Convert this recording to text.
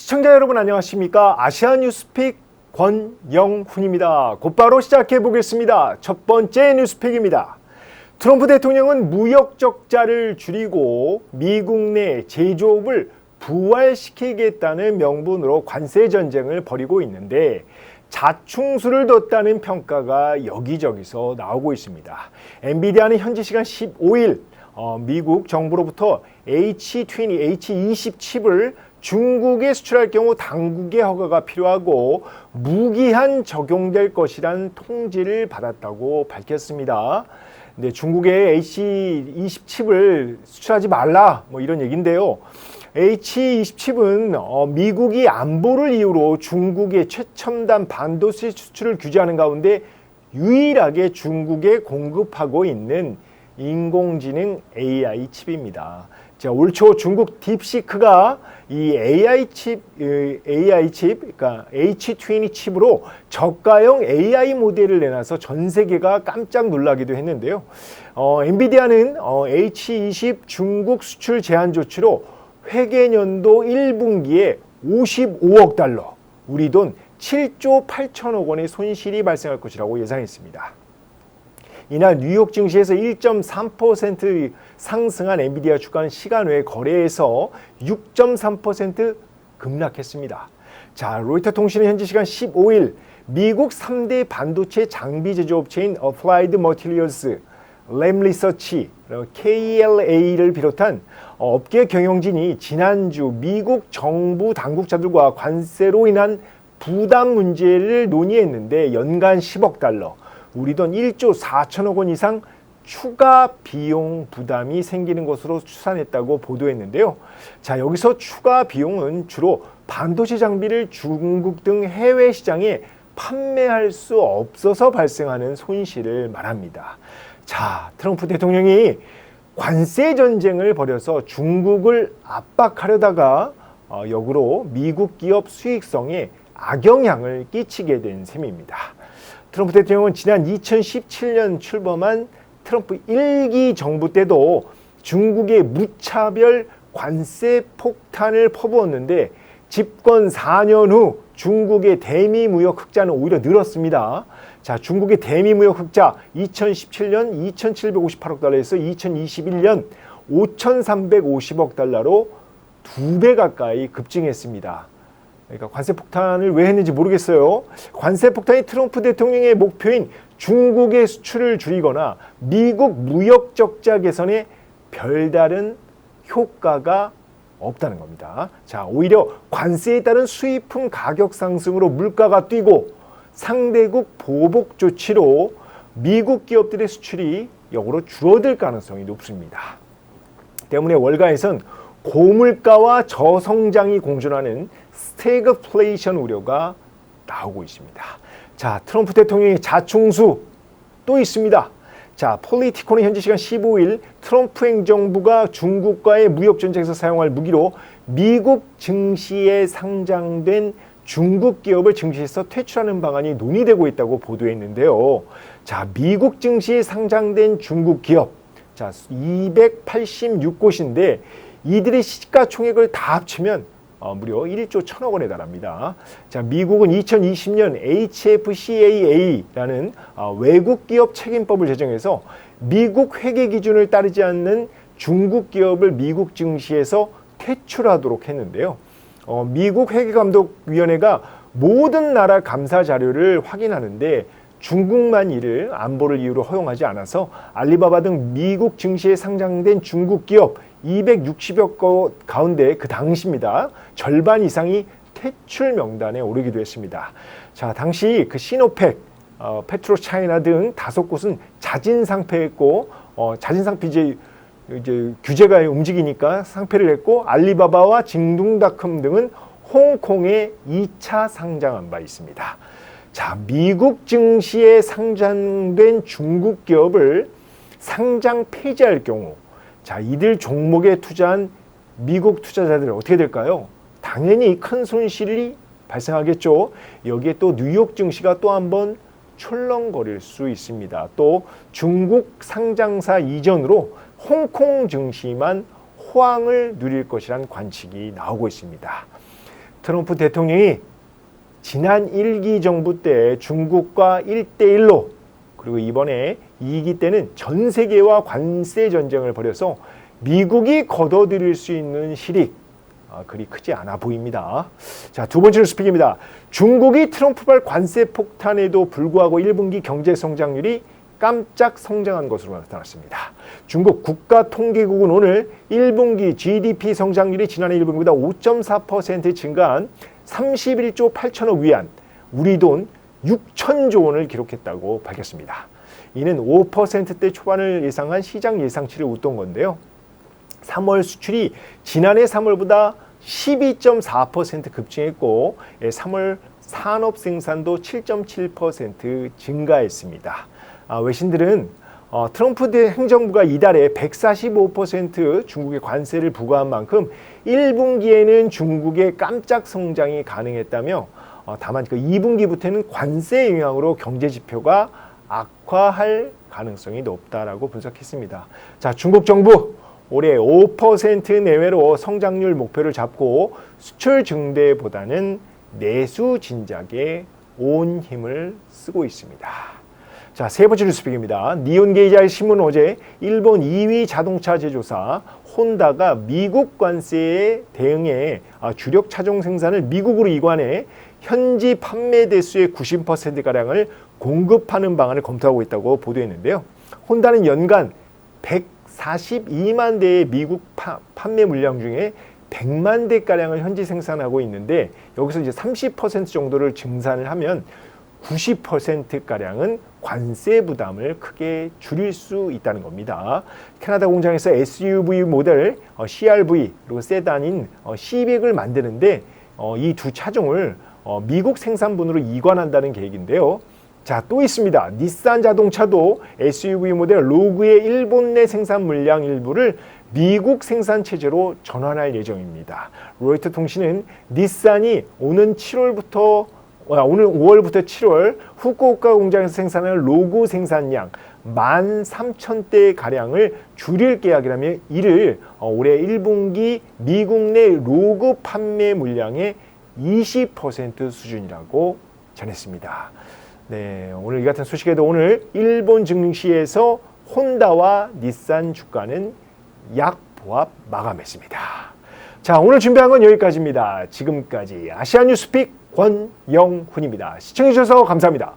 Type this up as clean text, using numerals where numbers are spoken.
시청자 여러분 안녕하십니까? 아시아 뉴스픽 권영훈입니다. 곧바로 시작해 보겠습니다. 첫 번째 뉴스픽입니다. 트럼프 대통령은 무역 적자를 줄이고 미국 내 제조업을 부활시키겠다는 명분으로 관세 전쟁을 벌이고 있는데 자충수를 뒀다는 평가가 여기저기서 나오고 있습니다. 엔비디아는 현지 시간 15일 미국 정부로부터 H20 칩을 중국에 수출할 경우 당국의 허가가 필요하고 무기한 적용될 것이란 통지를 받았다고 밝혔습니다. 근데 중국에 H20 칩을 수출하지 말라 이런 얘기인데요. H20 칩은 미국이 안보를 이유로 중국의 최첨단 반도체 수출을 규제하는 가운데 유일하게 중국에 공급하고 있는 인공지능 AI 칩입니다. 자, 올 초 중국 딥시크가 이 AI 칩, 그러니까 H20 칩으로 저가형 AI 모델을 내놔서 전 세계가 깜짝 놀라기도 했는데요. 엔비디아는 H20 중국 수출 제한 조치로 회계년도 1분기에 55억 달러, 우리 돈 7조 8천억 원의 손실이 발생할 것이라고 예상했습니다. 이날 뉴욕 증시에서 1.3% 상승한 엔비디아 주가는 시간 외 거래에서 6.3% 급락했습니다. 자, 로이터 통신은 현지 시간 15일 미국 3대 반도체 장비 제조업체인 Applied Materials, Lam Research, KLA를 비롯한 업계 경영진이 지난주 미국 정부 당국자들과 관세로 인한 부담 문제를 논의했는데 연간 10억 달러, 우리 돈 1조 4천억 원 이상 추가 비용 부담이 생기는 것으로 추산했다고 보도했는데요. 자, 여기서 추가 비용은 주로 반도체 장비를 중국 등 해외 시장에 판매할 수 없어서 발생하는 손실을 말합니다. 자, 트럼프 대통령이 관세 전쟁을 벌여서 중국을 압박하려다가 역으로 미국 기업 수익성에 악영향을 끼치게 된 셈입니다. 트럼프 대통령은 지난 2017년 출범한 트럼프 1기 정부 때도 중국의 무차별 관세 폭탄을 퍼부었는데 집권 4년 후 중국의 대미 무역 흑자는 오히려 늘었습니다. 자, 중국의 대미 무역 흑자 2017년 2,758억 달러에서 2021년 5,350억 달러로 2배 가까이 급증했습니다. 그러니까 관세 폭탄을 왜 했는지 모르겠어요. 관세 폭탄이 트럼프 대통령의 목표인 중국의 수출을 줄이거나 미국 무역 적자 개선에 별다른 효과가 없다는 겁니다. 자, 오히려 관세에 따른 수입품 가격 상승으로 물가가 뛰고 상대국 보복 조치로 미국 기업들의 수출이 역으로 줄어들 가능성이 높습니다. 때문에 월가에선 고물가와 저성장이 공존하는 스태그플레이션 우려가 나오고 있습니다. 자, 트럼프 대통령의 자충수 또 있습니다. 자, 폴리티코는 현지 시간 15일 트럼프 행정부가 중국과의 무역 전쟁에서 사용할 무기로 미국 증시에 상장된 중국 기업을 증시에서 퇴출하는 방안이 논의되고 있다고 보도했는데요. 자, 미국 증시에 상장된 중국 기업, 자, 286곳인데 이들의 시가총액을 다 합치면 무려 1조 1천억 원에 달합니다. 자, 미국은 2020년 HFCAA라는 외국 기업 책임법을 제정해서 미국 회계 기준을 따르지 않는 중국 기업을 미국 증시에서 퇴출하도록 했는데요. 미국 회계감독위원회가 모든 나라 감사 자료를 확인하는데 중국만 이를 안보를 이유로 허용하지 않아서 알리바바 등 미국 증시에 상장된 중국 기업 260여 것 가운데 그 당시입니다. 절반 이상이 퇴출 명단에 오르기도 했습니다. 자, 당시 그 시노펙, 페트로차이나 등 5곳은 자진 상폐했고 자진 상폐 이제 규제가 움직이니까 상폐를 했고 알리바바와 징둥닷컴 등은 홍콩에 2차 상장한 바 있습니다. 자, 미국 증시에 상장된 중국 기업을 상장 폐지할 경우 자, 이들 종목에 투자한 미국 투자자들은 어떻게 될까요? 당연히 큰 손실이 발생하겠죠. 여기에 또 뉴욕 증시가 또 한번 출렁거릴 수 있습니다. 또 중국 상장사 이전으로 홍콩 증시만 호황을 누릴 것이란 관측이 나오고 있습니다. 트럼프 대통령이 지난 1기 정부 때 중국과 1대1로 그리고 이번에 2기 때는 전 세계와 관세 전쟁을 벌여서 미국이 거둬들일 수 있는 실익 그리 크지 않아 보입니다. 자, 두 번째 뉴스픽입니다. 중국이 트럼프발 관세 폭탄에도 불구하고 1분기 경제 성장률이 깜짝 성장한 것으로 나타났습니다. 중국 국가통계국은 오늘 1분기 GDP 성장률이 지난해 1분기보다 5.4% 증가한 31조 8천억 위안, 우리 돈 6천조 원을 기록했다고 밝혔습니다. 이는 5%대 초반을 예상한 시장 예상치를 웃돈 건데요. 3월 수출이 지난해 3월보다 12.4% 급증했고 3월 산업 생산도 7.7% 증가했습니다. 외신들은 트럼프 행정부가 이달에 145% 중국에 관세를 부과한 만큼 1분기에는 중국의 깜짝 성장이 가능했다며 다만 그 2분기부터는 관세 영향으로 경제 지표가 악화할 가능성이 높다라고 분석했습니다. 자, 중국 정부 올해 5% 내외로 성장률 목표를 잡고 수출 증대보다는 내수 진작에 온 힘을 쓰고 있습니다. 자, 세 번째 뉴스픽입니다. 니혼게이자의 신문 어제 일본 2위 자동차 제조사 혼다가 미국 관세에 대응해 주력 차종 생산을 미국으로 이관해 현지 판매 대수의 90%가량을 공급하는 방안을 검토하고 있다고 보도했는데요. 혼다는 연간 142만 대의 미국 판매 물량 중에 100만 대가량을 현지 생산하고 있는데 여기서 이제 30% 정도를 증산을 하면 90%가량은 관세 부담을 크게 줄일 수 있다는 겁니다. 캐나다 공장에서 SUV 모델 CRV 그리고 세단인 C200을 만드는데 이 두 차종을 미국 생산분으로 이관한다는 계획인데요. 자, 또 있습니다. 닛산 자동차도 SUV 모델 로그의 일본 내 생산 물량 일부를 미국 생산 체제로 전환할 예정입니다. 로이터 통신은 닛산이 오는 5월부터 7월 후쿠오카 공장에서 생산하는 로그 생산량 13,000대 가량을 줄일 계약이라며 이를 올해 1분기 미국 내 로그 판매 물량의 20% 수준이라고 전했습니다. 네, 오늘 이 같은 소식에도 오늘 일본 증시에서 혼다와 닛산 주가는 약보합 마감했습니다. 자, 오늘 준비한 건 여기까지입니다. 지금까지 아시아뉴스픽 권영훈입니다. 시청해주셔서 감사합니다.